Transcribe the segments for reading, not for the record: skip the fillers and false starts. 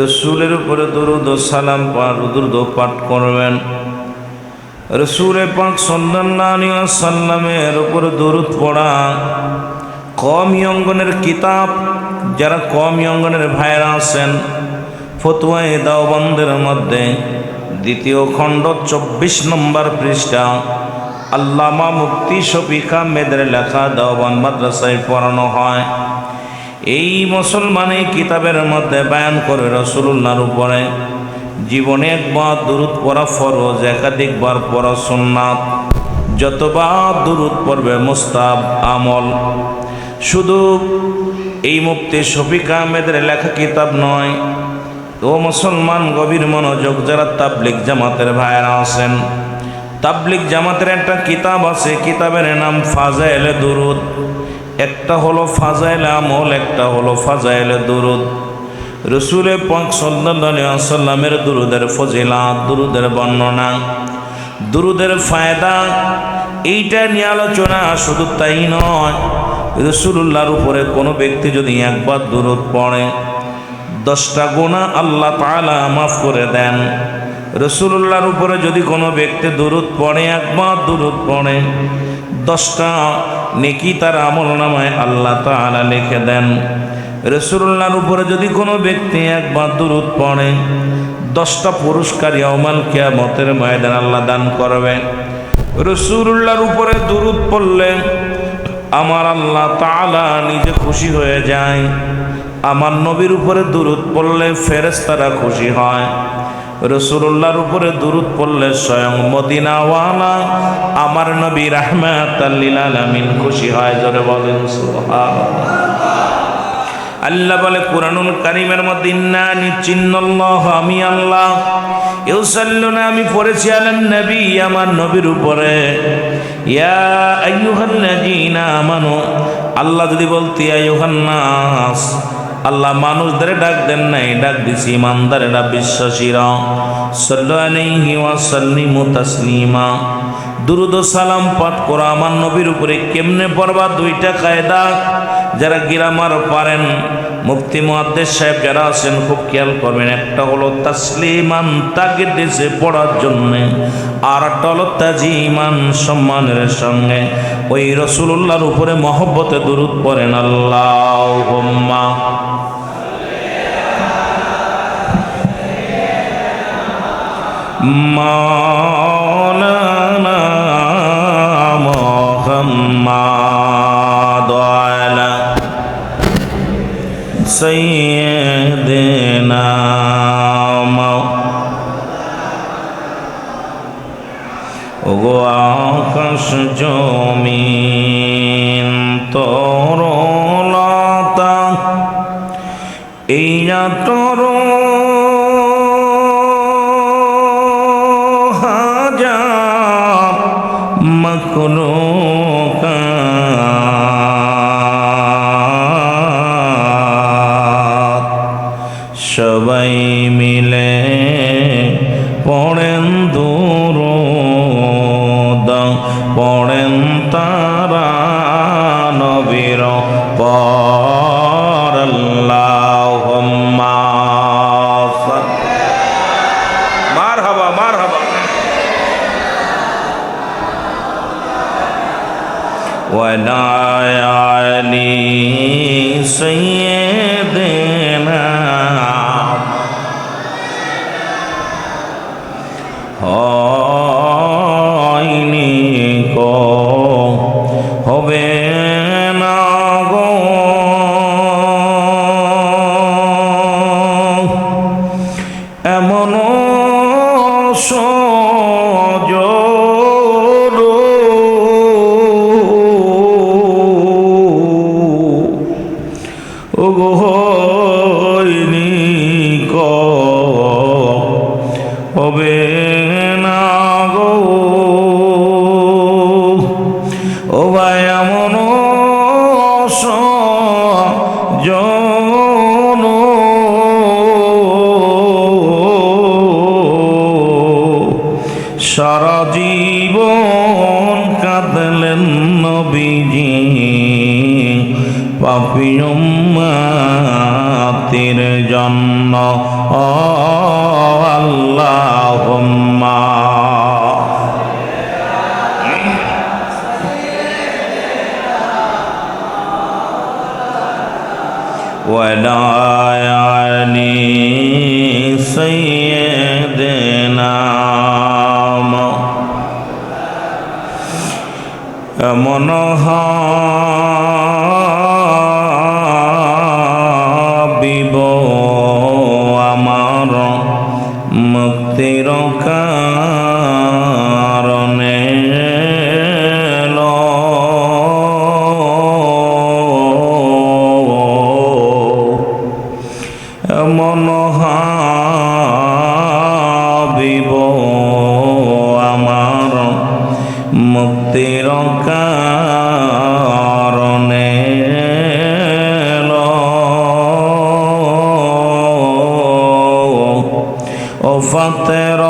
রসুলের উপরে দরুদ ও সালাম দরুদ পাঠ করবেন। রসুল পাক সাল্লাল্লাহু আলাইহি ওয়াসাল্লামের উপরে দরুদ পড়া কওমি অঙ্গনের কিতাব, যারা কওমি অঙ্গনের ভাইরা আছেন, ফতোয়ায়ে দেওবন্দের মধ্যে দ্বিতীয় খণ্ড 24 নম্বর পৃষ্ঠা আল্লামা মুফতি শফিক আহমেদের লেখা দেওবন্দ মাদ্রাসায় পড়ানো হয়। এই মুসলমান এই কিতাবের মধ্যে বয়ান করে রাসূলুল্লাহর উপরে জীবনে একবার দুরূদ পড়া ফরজ, একাধিকবার পড়া সুন্নাত। যতবার দুরূদ পড়বে মুস্তাহাব আমল। শুধু এই মুফতি শফিক আহমেদের লেখা কিতাব নয়, ও মুসলমান গভীর মনোযোগ, যারা তাবলিগ জামাতের ভাইরা আছেন, তাবলিগ জামাতের একটা কিতাব আছে, কিতাবের নাম ফাজাইলে দুরূদ। একটা হলো ফাজাইলে আমল, একটা হলো ফাজাইলে দুরূদ। রসুল পাক সাল্লাল্লাহু আলাইহি ওয়াসাল্লামের দুরূদের ফজিলাত, দুরূদের বর্ণনা, দুরূদের ফায়দা, এইটা নিয়ে আলোচনা। শুধু তাই নয়, রাসূলুল্লাহর উপরে কোনো ব্যক্তি যদি একবার দুরূদ পড়ে 10টা গুনাহ আল্লাহ তাআলা মাফ করে দেন। রাসূলুল্লাহর উপরে যদি কোনো ব্যক্তি দুরূদ পড়ে, একবার দুরূদ পড়ে, 10টা নেকি তার আমলনামায় আল্লাহ তাআলা লিখে দেন। রাসূলুল্লাহর উপরে যদি কোনো ব্যক্তি একবার দুরূদ পড়ে, 10টা পুরস্কার ইয়াউমাল কিয়ামতের ময়দানে আল্লাহ দান করবে। রাসূলুল্লাহর উপরে দুরূদ পড়লে আমার আল্লাহ তাআলা নিজে খুশি হয়ে যায়। আমার নবীর উপরে দুরূদ পড়লে ফেরেশতারা খুশি হয়। রাসূলুল্লাহর উপরে দুরূদ পড়লে স্বয়ং মদিনাওয়ালা আমার নবী রাহমাতাল লিল আলামিন খুশি হয়। জোরে বলেন সুবহানাল্লাহ। আল্লাহ বলে কুরআনুল কারীমের মধ্যে, ইন্না নিশ্চিন্নাল্লাহ, আমি আল্লাহ, ইউসাল্লুনা, আমি পড়েছি আলান নবী, আমার নবীর উপরে, ইয়া আইয়ুহাল্লাযীনা আমানু, আল্লাহ যদি বলতি আইয়ুহান নাস, আল্লাহ মানুষদের ডাক দেন নাই, ডাক দিছি ইমানদারেরা, বিশ্বাসীরা। সাল্লু আলাইহি ওয়া সাল্লিমু তাসলিমা, দুরূদ ও সালাম পাঠ করা আমার নবীর উপরে কেমনে পড়বা, 2টা কায়দা। যারা গ্রামার পারেন, মুফতি মুহাদ্দিস সাহেব যারা আছেন, খুব খেয়াল করবেন। একটা হলো তাসলিমান, তাকে দেশে পড়ার জন্য, আর একটা হলো তাজিমান, সম্মানের সঙ্গে ওই রাসূলুল্লাহর উপরে মহব্বতে দুরূদ পড়েন। আল্লাহুম্মা মাওলানা মুহাম্মাদ আলা সাইয়্যিদিনা ওগো আকাশ জমিন তরলতা, এই তর হাজার মাখলুকাত সবাই মিলে পড়েন দুরূদ, পড়েন তারা নবীর পর। আল্লাহুম্মা মারহাবা মারহাবা। ওয়া আলি সাইয়্যিদিনা, হয়নি কো হবে না গো এমন সজল, ওগো হয়নি কো হবে না গো, ও ভাই এমন সজন, সারা জীবন কাঁদলেন নবীজি পাপী উম্মতের জন্য। আল্লাহুম্মা ওয়ালা আলি সাইয়্যিদিনা এমন হাবিব আমার মুক্তির কারণে এমন হাবিব আমার মুক্তির কারণে ওফাতের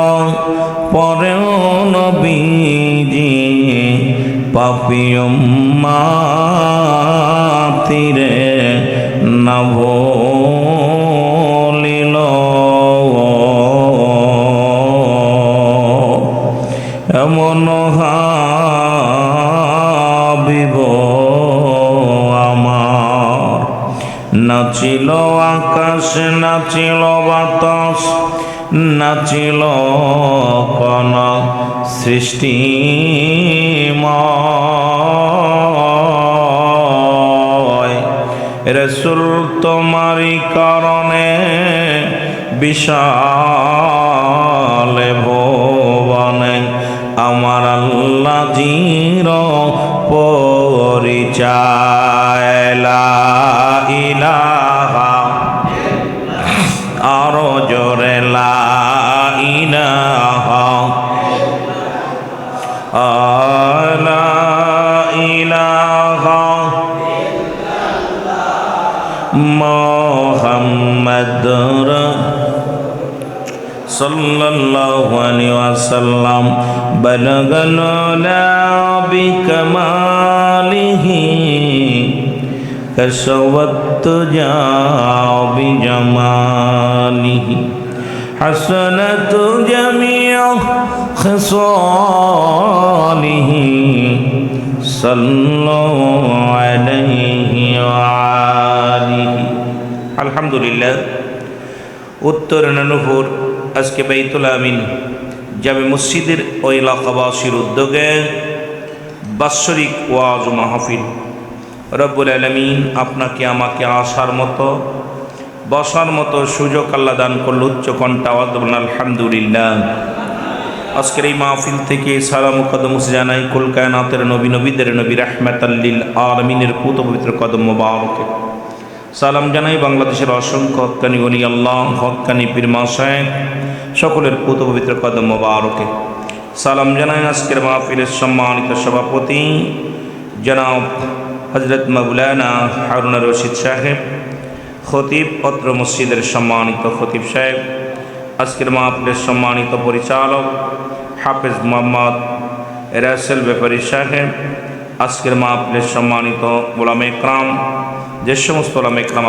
পরেও নবীজি পাপী উম্মতিরে না ভুলিল এমন হাবিব আমার নাচিল আকাশ নাচিল বাতাস নাচিল কোন সৃষ্টিময় রাসূল তোমারই কারণে বিশাল ভুবনে আমার আল্লাহ জির পরিচয় লা ইলাহা আরো জোরে লা ইলাহা লা ইলাহা মুহাম্মাদুর সাল্লাল্লাহু আলাইহি ওয়াসাল্লাম বালাগাল লা বিকামালিহি كسوت جاء بجماله حسنت جميع خصاله صلوا عليه وآله الحمد لله উত্তর নূপুর আজকে বাইতুল আমিন জামে মসজিদের ও এলাকাবাসীর উদ্যোগে বাৎসরিক ওয়াজ মাহফিল রব্বুল আলামিন আপনাকে আমাকে আসার মতো বসার মতো সুযোগ আল্লাহ দান করল। উচ্চ কণ্ঠে আওয়াজ দেবেন আলহামদুলিল্লাহ। আজকের এই মাহফিল থেকে সালাম কদম জানাই কুল কায়নাতের নবী নবীদের নবী রাহমাতাল লিল আলামিনের পুত পবিত্র কদম মোবারকে। সালাম জানাই বাংলাদেশের অসংখ্য হক্কানি ওলি আল্লাহ হক্কানি পীর মাশায়েখ সকলের পুত পবিত্র কদম মোবারকে। সালাম জানাই আজকের মাহফিলের সম্মানিত সভাপতি জনাব হযরত মাওলানা হারুন রশিদ সাহেব, খতিব অত্র মসজিদের সম্মানিত খতিব সাহেব, আজকের মাহফিলের সম্মানিত পরিচালক হাফেজ মোহাম্মদ রাসেল ব্যাপারী সাহেব, আজকের মাহফিলের সম্মানিত উলামা ইকরাম, যে সমস্ত উলামা ইকরাম